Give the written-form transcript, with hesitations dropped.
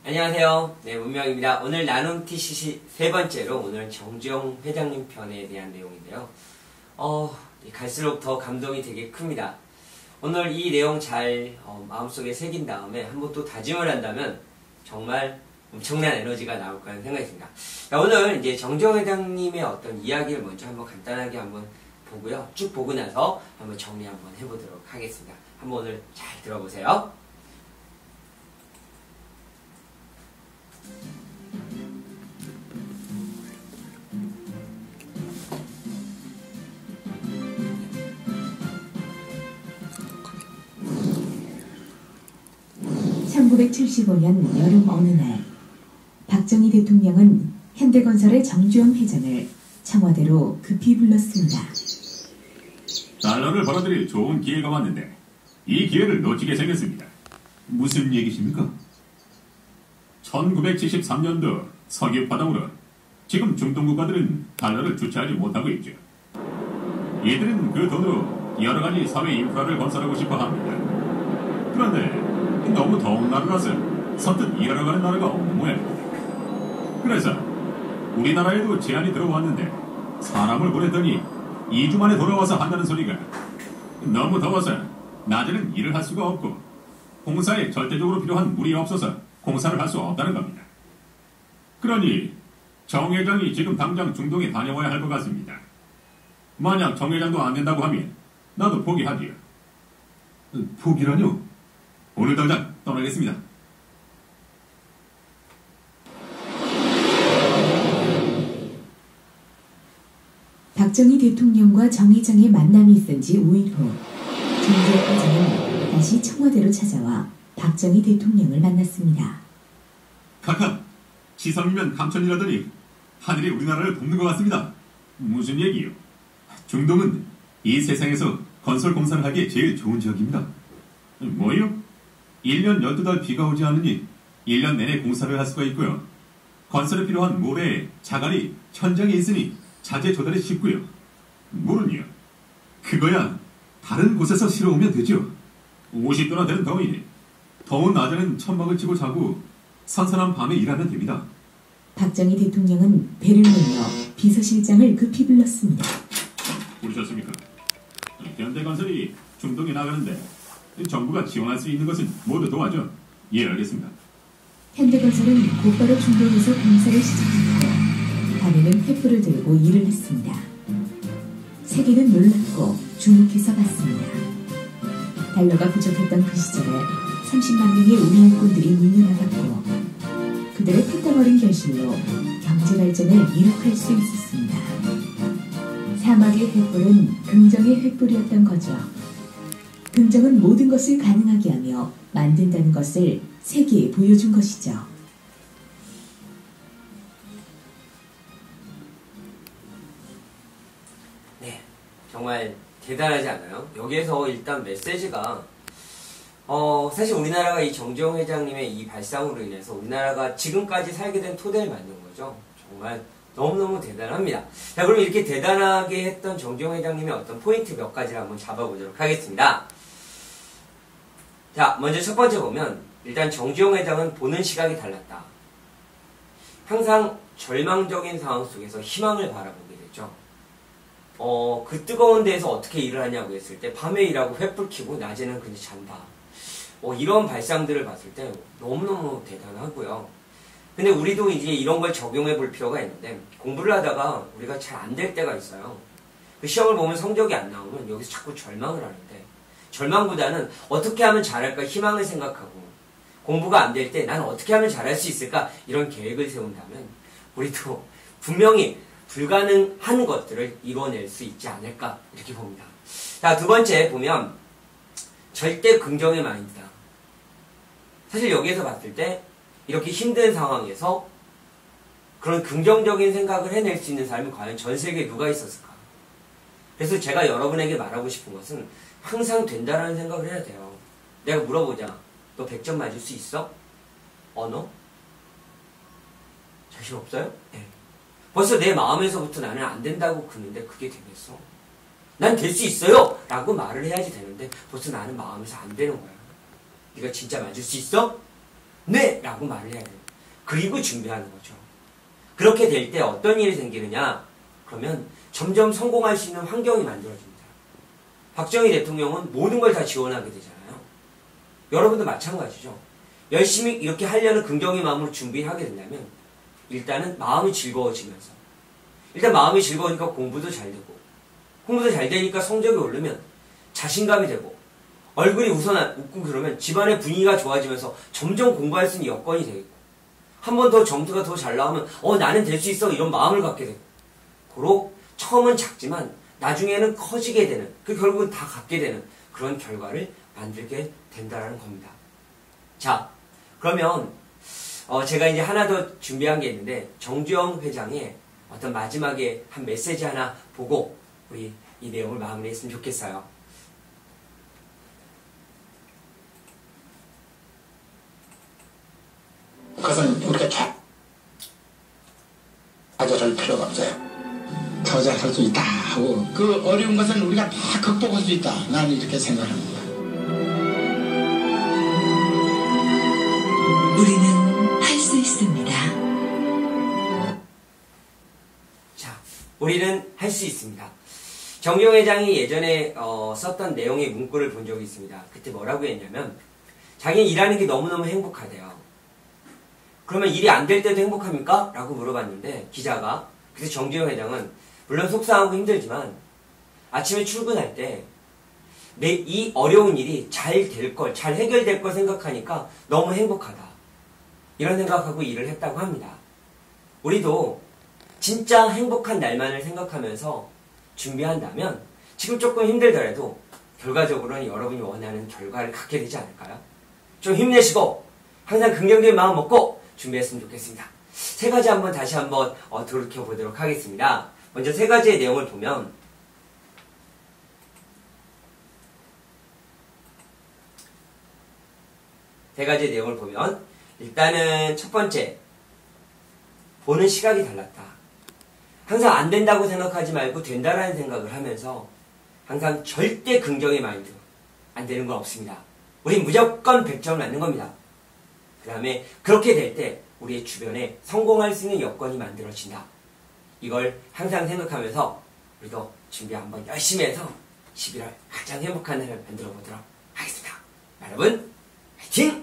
안녕하세요. 네, 문명입니다. 오늘 나눔 TCC 세 번째로 오늘 정주영 회장님 편에 대한 내용인데요. 갈수록 더 감동이 되게 큽니다. 오늘 이 내용 잘 마음속에 새긴 다음에 한번 또 다짐을 한다면 정말 엄청난 에너지가 나올 거라는 생각이 듭니다. 자, 오늘 이제 정주영 회장님의 어떤 이야기를 먼저 한번 간단하게 한번 보고요. 쭉 보고 나서 한번 정리 한번 해보도록 하겠습니다. 한번 오늘 잘 들어보세요. (1975년) 여름 어느 날 박정희 대통령은 현대건설의 정주영 회장을 청와대로 급히 불렀습니다. 달러를 벌어들일 좋은 기회가 왔는데 이 기회를 놓치게 생겼습니다. 무슨 얘기십니까? 1973년도 석유 파동으로 지금 중동 국가들은 달러를 주체하지 못하고 있죠. 이들은 그 돈으로 여러 가지 사회 인프라를 건설하고 싶어 합니다. 그런데 너무 더운 나라라서 선뜻 일하러 가는 나라가 없는 모양입니다. 그래서 우리나라에도 제안이 들어왔는데 사람을 보내더니 2주 만에 돌아와서 한다는 소리가 너무 더워서 낮에는 일을 할 수가 없고 공사에 절대적으로 필요한 물이 없어서 공사를 할 수 없다는 겁니다. 그러니 정 회장이 지금 당장 중동에 다녀와야 할 것 같습니다. 만약 정 회장도 안 된다고 하면 나도 포기하지요. 포기라뇨? 오늘 당장 떠나겠습니다. 박정희 대통령과 정 회장의 만남이 있은 지 5일 후 정주영 회장은 다시 청와대로 찾아와 박정희 대통령을 만났습니다. 카카, 지성이면 감천이라더니 하늘이 우리나라를 돕는 것 같습니다. 무슨 얘기요? 중동은 이 세상에서 건설 공사를 하기에 제일 좋은 지역입니다. 뭐요? 1년 12달 비가 오지 않으니 1년 내내 공사를 할 수가 있고요. 건설에 필요한 모래, 자갈이 현장에 있으니 자재 조달이 쉽고요. 물은요? 그거야 다른 곳에서 실어오면 되죠. 50도나 되는 더위네. 더운 낮에는 천막을 치고 자고 선선한 밤에 일하면 됩니다. 박정희 대통령은 배를 몰며 비서실장을 급히 불렀습니다. 부르셨습니까? 현대건설이 중동에 나가는데 정부가 지원할 수 있는 것은 모두 도와줘. 예, 알겠습니다. 현대건설은 곧바로 중동에서 공사를 시작했고 밤에는 횃불을 들고 일을 했습니다. 세계는 놀랐고 주목해서 봤습니다. 달러가 부족했던 그 시절에 30만 명의 우리 일꾼들이 문을 나갔고 그들의 피땀 어린 결실로 경제 발전을 이룩할 수 있었습니다. 사막의 횃불은 긍정의 횃불이었던 거죠. 긍정은 모든 것을 가능하게 하며 만든다는 것을 세계에 보여준 것이죠. 네, 정말 대단하지 않아요? 여기에서 일단 메시지가 사실 우리나라가 이 정주영 회장님의 이 발상으로 인해서 우리나라가 지금까지 살게 된 토대를 만든 거죠. 정말 너무너무 대단합니다. 자, 그럼 이렇게 대단하게 했던 정주영 회장님의 어떤 포인트 몇 가지를 한번 잡아보도록 하겠습니다. 자, 먼저 첫 번째 보면 일단 정주영 회장은 보는 시각이 달랐다. 항상 절망적인 상황 속에서 희망을 바라보게 됐죠. 그 뜨거운 데에서 어떻게 일을 하냐고 했을 때 밤에 일하고 횃불 켜고 낮에는 그냥 잔다. 이런 발상들을 봤을 때 너무너무 대단하고요. 근데 우리도 이제 이런 걸 적용해 볼 필요가 있는데 공부를 하다가 우리가 잘 안 될 때가 있어요. 그 시험을 보면 성적이 안 나오면 여기서 자꾸 절망을 하는데 절망보다는 어떻게 하면 잘할까 희망을 생각하고 공부가 안 될 때 나는 어떻게 하면 잘할 수 있을까 이런 계획을 세운다면 우리도 분명히 불가능한 것들을 이뤄낼 수 있지 않을까 이렇게 봅니다. 자, 두 번째 보면 절대 긍정의 마인드다. 사실 여기에서 봤을 때 이렇게 힘든 상황에서 그런 긍정적인 생각을 해낼 수 있는 사람이 과연 전 세계에 누가 있었을까? 그래서 제가 여러분에게 말하고 싶은 것은 항상 된다라는 생각을 해야 돼요. 내가 물어보자. 너 100점 맞을 수 있어? 언어? 자신 없어요? 네. 벌써 내 마음에서부터 나는 안 된다고 그러는데 그게 되겠어? 난 될 수 있어요! 라고 말을 해야지 되는데 벌써 나는 마음에서 안 되는 거야. 네가 진짜 맞을 수 있어? 네! 라고 말을 해야 돼요. 그리고 준비하는 거죠. 그렇게 될 때 어떤 일이 생기느냐? 그러면 점점 성공할 수 있는 환경이 만들어집니다. 박정희 대통령은 모든 걸 다 지원하게 되잖아요. 여러분도 마찬가지죠. 열심히 이렇게 하려는 긍정의 마음으로 준비하게 된다면 일단은 마음이 즐거워지면서 일단 마음이 즐거우니까 공부도 잘 되고 공부도 잘 되니까 성적이 오르면 자신감이 되고 얼굴이 웃고 그러면 집안의 분위기가 좋아지면서 점점 공부할 수 있는 여건이 되겠고 한 번 더 점수가 더 잘 나오면 나는 될 수 있어 이런 마음을 갖게 되고 고로 처음은 작지만 나중에는 커지게 되는 결국은 다 갖게 되는 그런 결과를 만들게 된다는 겁니다. 자, 그러면 제가 이제 하나 더 준비한 게 있는데 정주영 회장의 어떤 마지막에 한 메시지 하나 보고 우리 이 내용을 마무리했으면 좋겠어요. 그것은 우리가 좌절할 필요가 없어요. 더 잘할 수 있다 하고 그 어려운 것은 우리가 다 극복할 수 있다. 나는 이렇게 생각합니다. 우리는 할 수 있습니다. 자, 우리는 할 수 있습니다. 정주영 회장이 예전에 썼던 내용의 문구를 본 적이 있습니다. 그때 뭐라고 했냐면 자기는 일하는 게 너무너무 행복하대요. 그러면 일이 안 될 때도 행복합니까? 라고 물어봤는데 기자가 그래서 정주영 회장은 물론 속상하고 힘들지만 아침에 출근할 때 이 어려운 일이 잘 될 걸, 잘 해결될 걸 생각하니까 너무 행복하다. 이런 생각하고 일을 했다고 합니다. 우리도 진짜 행복한 날만을 생각하면서 준비한다면 지금 조금 힘들더라도 결과적으로는 여러분이 원하는 결과를 갖게 되지 않을까요? 좀 힘내시고 항상 긍정적인 마음 먹고 준비했으면 좋겠습니다. 세 가지 다시 한번 돌이켜보도록 하겠습니다. 먼저 세 가지의 내용을 보면 일단은 첫 번째 보는 시각이 달랐다. 항상 안 된다고 생각하지 말고 된다라는 생각을 하면서 항상 절대 긍정의 마인드 안 되는 건 없습니다. 우린 무조건 100점을 맞는 겁니다. 그 다음에 그렇게 될 때 우리의 주변에 성공할 수 있는 여건이 만들어진다. 이걸 항상 생각하면서 우리도 준비 한번 열심히 해서 11월 가장 행복한 날을 만들어 보도록 하겠습니다. 여러분 화이팅!